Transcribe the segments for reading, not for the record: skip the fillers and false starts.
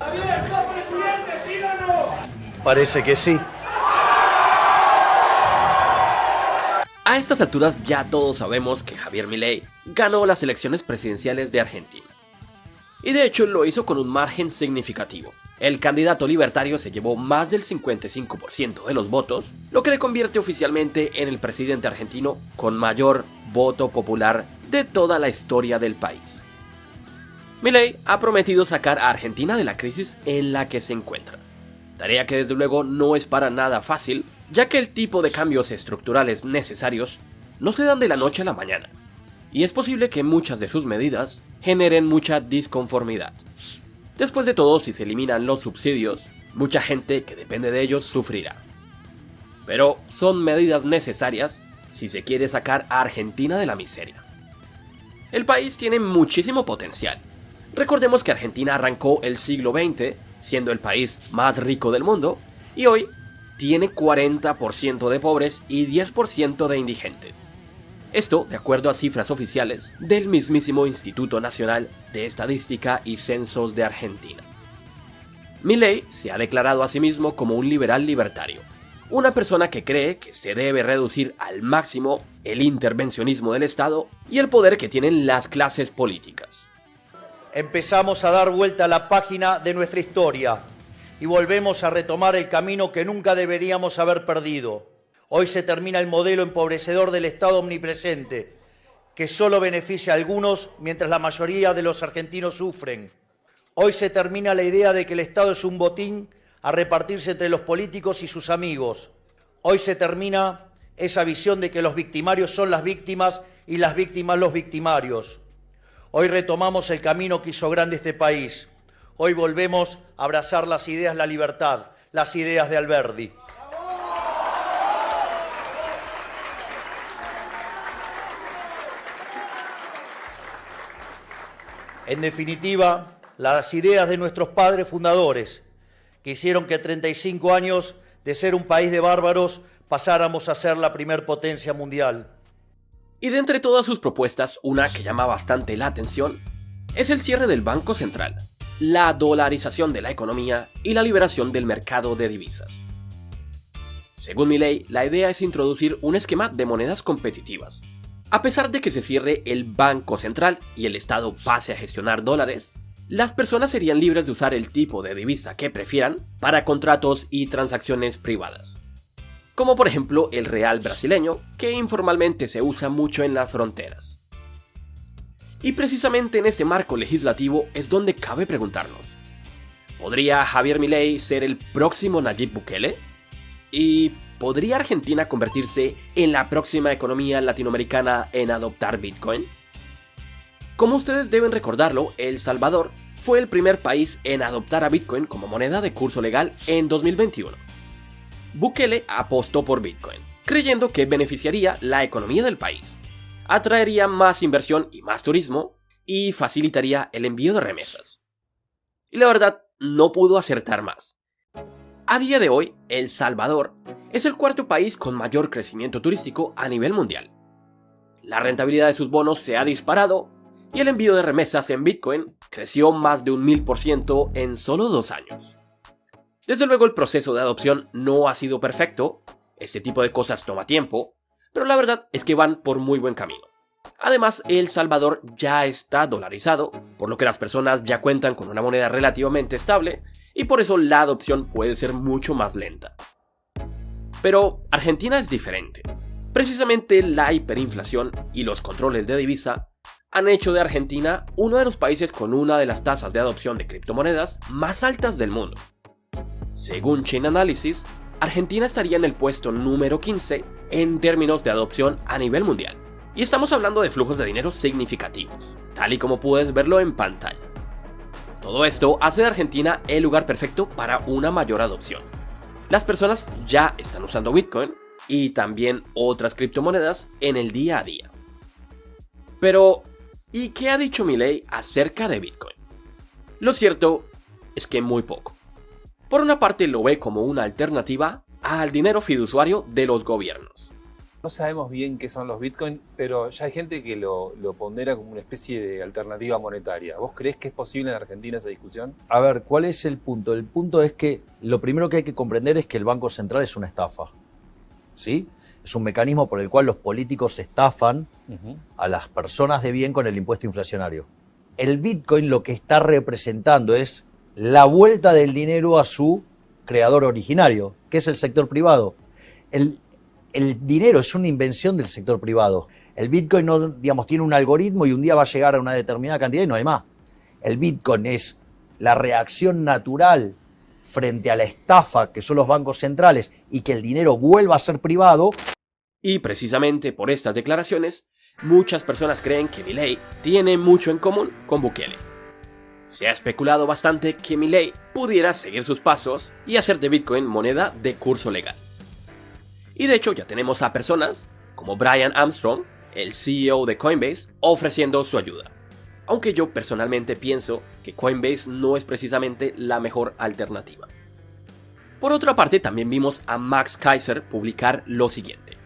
Javier, ¿sos presidente, sí o no? Parece que sí. A estas alturas ya todos sabemos que Javier Milei ganó las elecciones presidenciales de Argentina. Y de hecho lo hizo con un margen significativo. El candidato libertario se llevó más del 55% de los votos, lo que le convierte oficialmente en el presidente argentino con mayor voto popular de toda la historia del país. Milei ha prometido sacar a Argentina de la crisis en la que se encuentra. Tarea que desde luego no es para nada fácil, ya que el tipo de cambios estructurales necesarios no se dan de la noche a la mañana, y es posible que muchas de sus medidas generen mucha disconformidad. Después de todo, si se eliminan los subsidios, mucha gente que depende de ellos sufrirá. Pero son medidas necesarias si se quiere sacar a Argentina de la miseria. El país tiene muchísimo potencial. Recordemos que Argentina arrancó el siglo XX siendo el país más rico del mundo y hoy tiene 40% de pobres y 10% de indigentes. Esto de acuerdo a cifras oficiales del mismísimo Instituto Nacional de Estadística y Censos de Argentina. Milei se ha declarado a sí mismo como un liberal libertario, una persona que cree que se debe reducir al máximo el intervencionismo del Estado y el poder que tienen las clases políticas. Empezamos a dar vuelta a la página de nuestra historia y volvemos a retomar el camino que nunca deberíamos haber perdido. Hoy se termina el modelo empobrecedor del Estado omnipresente, que solo beneficia a algunos mientras la mayoría de los argentinos sufren. Hoy se termina la idea de que el Estado es un botín a repartirse entre los políticos y sus amigos. Hoy se termina esa visión de que los victimarios son las víctimas y las víctimas los victimarios. Hoy retomamos el camino que hizo grande este país. Hoy volvemos a abrazar las ideas de la libertad, las ideas de Alberdi. En definitiva, las ideas de nuestros padres fundadores, que hicieron que 35 años de ser un país de bárbaros pasáramos a ser la primer potencia mundial. Y de entre todas sus propuestas, una que llama bastante la atención es el cierre del Banco Central, la dolarización de la economía y la liberación del mercado de divisas. Según Milei, la idea es introducir un esquema de monedas competitivas. A pesar de que se cierre el Banco Central y el Estado pase a gestionar dólares, las personas serían libres de usar el tipo de divisa que prefieran para contratos y transacciones privadas. Como por ejemplo el real brasileño, que informalmente se usa mucho en las fronteras. Y precisamente en este marco legislativo es donde cabe preguntarnos: ¿podría Javier Milei ser el próximo Nayib Bukele? ¿Y podría Argentina convertirse en la próxima economía latinoamericana en adoptar Bitcoin? Como ustedes deben recordarlo, El Salvador fue el primer país en adoptar a Bitcoin como moneda de curso legal en 2021. Bukele apostó por Bitcoin, creyendo que beneficiaría la economía del país, atraería más inversión y más turismo, y facilitaría el envío de remesas. Y la verdad, no pudo acertar más. A día de hoy, El Salvador es el cuarto país con mayor crecimiento turístico a nivel mundial. La rentabilidad de sus bonos se ha disparado y el envío de remesas en Bitcoin creció más de un 1000% en solo 2 años. Desde luego el proceso de adopción no ha sido perfecto, este tipo de cosas toma tiempo, pero la verdad es que van por muy buen camino. Además, El Salvador ya está dolarizado, por lo que las personas ya cuentan con una moneda relativamente estable y por eso la adopción puede ser mucho más lenta. Pero Argentina es diferente. Precisamente la hiperinflación y los controles de divisa han hecho de Argentina uno de los países con una de las tasas de adopción de criptomonedas más altas del mundo. Según Chainalysis, Argentina estaría en el puesto número 15 en términos de adopción a nivel mundial. Y estamos hablando de flujos de dinero significativos, tal y como puedes verlo en pantalla. Todo esto hace de Argentina el lugar perfecto para una mayor adopción. Las personas ya están usando Bitcoin y también otras criptomonedas en el día a día. Pero, ¿y qué ha dicho Milei acerca de Bitcoin? Lo cierto es que muy poco. Por una parte lo ve como una alternativa al dinero fiduciario de los gobiernos. No sabemos bien qué son los Bitcoin, pero ya hay gente que lo pondera como una especie de alternativa monetaria. ¿Vos creés que es posible en Argentina esa discusión? A ver, ¿cuál es el punto? El punto es que lo primero que hay que comprender es que el Banco Central es una estafa, ¿sí? Es un mecanismo por el cual los políticos estafan a las personas de bien con el impuesto inflacionario. El Bitcoin lo que está representando es la vuelta del dinero a su creador originario, que es el sector privado. El dinero es una invención del sector privado. El Bitcoin no, digamos, tiene un algoritmo y un día va a llegar a una determinada cantidad y no hay más. El Bitcoin es la reacción natural frente a la estafa que son los bancos centrales y que el dinero vuelva a ser privado. Y precisamente por estas declaraciones, muchas personas creen que Milei tiene mucho en común con Bukele. Se ha especulado bastante que Milei pudiera seguir sus pasos y hacer de Bitcoin moneda de curso legal. Y de hecho ya tenemos a personas como Brian Armstrong, el CEO de Coinbase, ofreciendo su ayuda. Aunque yo personalmente pienso que Coinbase no es precisamente la mejor alternativa. Por otra parte, también vimos a Max Keiser publicar lo siguiente.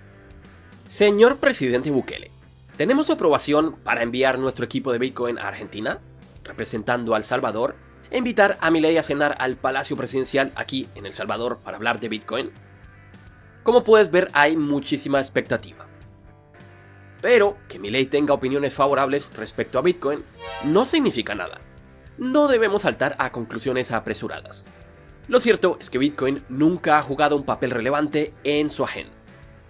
Señor presidente Bukele, ¿tenemos su aprobación para enviar nuestro equipo de Bitcoin a Argentina, representando a El Salvador, e invitar a Milei a cenar al Palacio Presidencial aquí en El Salvador para hablar de Bitcoin? Como puedes ver, hay muchísima expectativa. Pero que Milei tenga opiniones favorables respecto a Bitcoin no significa nada. No debemos saltar a conclusiones apresuradas. Lo cierto es que Bitcoin nunca ha jugado un papel relevante en su agenda.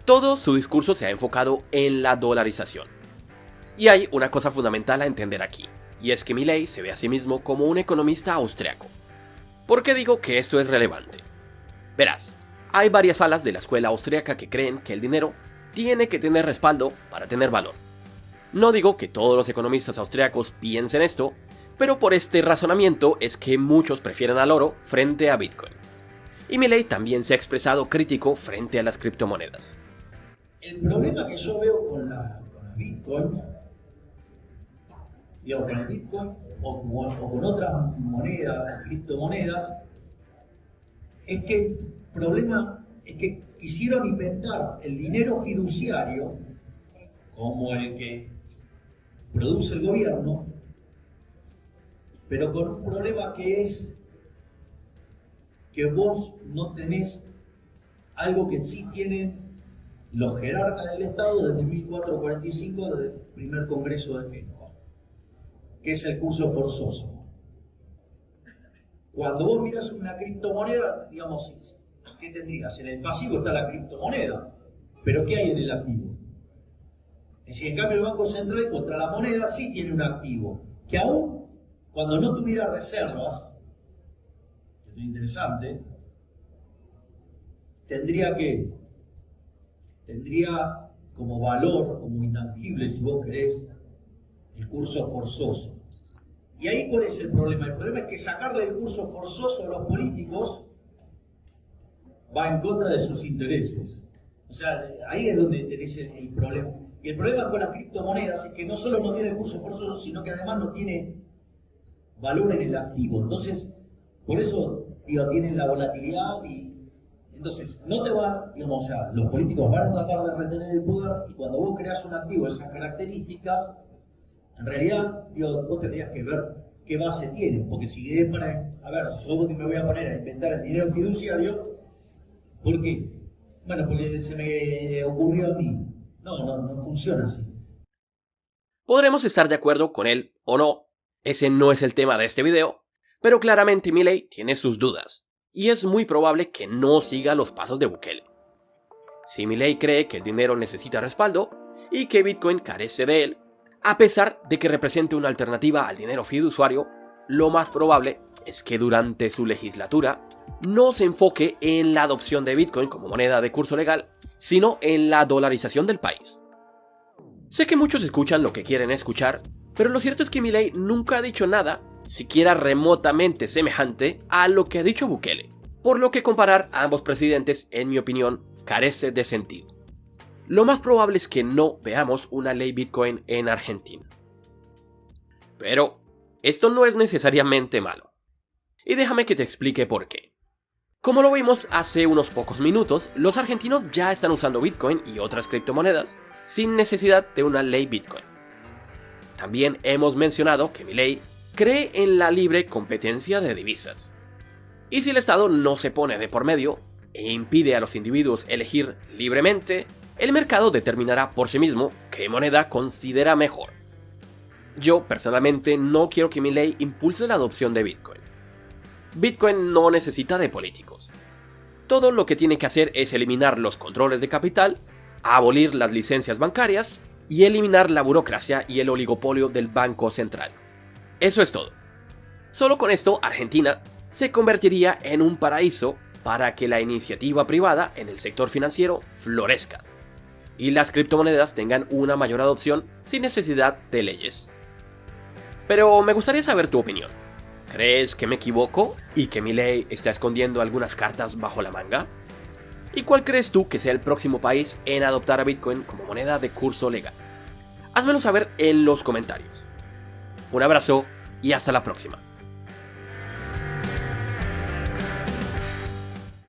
Todo su discurso se ha enfocado en la dolarización. Y hay una cosa fundamental a entender aquí, y es que Milei se ve a sí mismo como un economista austriaco. ¿Por qué digo que esto es relevante? Verás, hay varias alas de la escuela austriaca que creen que el dinero tiene que tener respaldo para tener valor. No digo que todos los economistas austriacos piensen esto, pero por este razonamiento es que muchos prefieren al oro frente a Bitcoin. Y Milei también se ha expresado crítico frente a las criptomonedas. El problema que yo veo con la Bitcoin, digamos, con el Bitcoin o con otras monedas, criptomonedas, es que el problema es que quisieron inventar el dinero fiduciario como el que produce el gobierno, pero con un problema que es que vos no tenés algo que sí tienen los jerarcas del Estado desde 1445, del primer Congreso de Génova, que es el curso forzoso. Cuando vos miras una criptomoneda, digamos, ¿qué tendrías? En el pasivo está la criptomoneda, pero ¿qué hay en el activo? Es decir, en cambio el Banco Central contra la moneda sí tiene un activo, que aún cuando no tuviera reservas, que es interesante, tendría como valor, como intangible, si vos querés, el curso forzoso. Y ahí, ¿cuál es el problema? El problema es que sacarle el curso forzoso a los políticos va en contra de sus intereses. O sea, ahí es donde tenés el problema. Y el problema con las criptomonedas es que no solo no tiene el curso forzoso, sino que además no tiene valor en el activo. Entonces, por eso, tienen la volatilidad y entonces no te va, digamos, o sea, los políticos van a tratar de retener el poder y cuando vos creas un activo de esas características, en realidad, vos tendrías que ver qué base tiene, porque si es para, a ver, yo me voy a poner a inventar el dinero fiduciario, ¿por qué? Bueno, porque se me ocurrió a mí. No funciona así. Podremos estar de acuerdo con él o no, ese no es el tema de este video, pero claramente Milei tiene sus dudas, y es muy probable que no siga los pasos de Bukele. Si Milei cree que el dinero necesita respaldo, y que Bitcoin carece de él, a pesar de que represente una alternativa al dinero fiduciario, lo más probable es que durante su legislatura no se enfoque en la adopción de Bitcoin como moneda de curso legal, sino en la dolarización del país. Sé que muchos escuchan lo que quieren escuchar, pero lo cierto es que Milei nunca ha dicho nada, siquiera remotamente semejante a lo que ha dicho Bukele, por lo que comparar a ambos presidentes, en mi opinión, carece de sentido. Lo más probable es que no veamos una ley Bitcoin en Argentina. Pero esto no es necesariamente malo. Y déjame que te explique por qué. Como lo vimos hace unos pocos minutos, los argentinos ya están usando Bitcoin y otras criptomonedas sin necesidad de una ley Bitcoin. También hemos mencionado que Milei cree en la libre competencia de divisas. Y si el Estado no se pone de por medio e impide a los individuos elegir libremente, el mercado determinará por sí mismo qué moneda considera mejor. Yo personalmente no quiero que Milei impulse la adopción de Bitcoin. Bitcoin no necesita de políticos. Todo lo que tiene que hacer es eliminar los controles de capital, abolir las licencias bancarias y eliminar la burocracia y el oligopolio del Banco Central. Eso es todo. Solo con esto Argentina se convertiría en un paraíso para que la iniciativa privada en el sector financiero florezca y las criptomonedas tengan una mayor adopción sin necesidad de leyes. Pero me gustaría saber tu opinión. ¿Crees que me equivoco y que Milei está escondiendo algunas cartas bajo la manga? ¿Y cuál crees tú que sea el próximo país en adoptar a Bitcoin como moneda de curso legal? Házmelo saber en los comentarios. Un abrazo y hasta la próxima.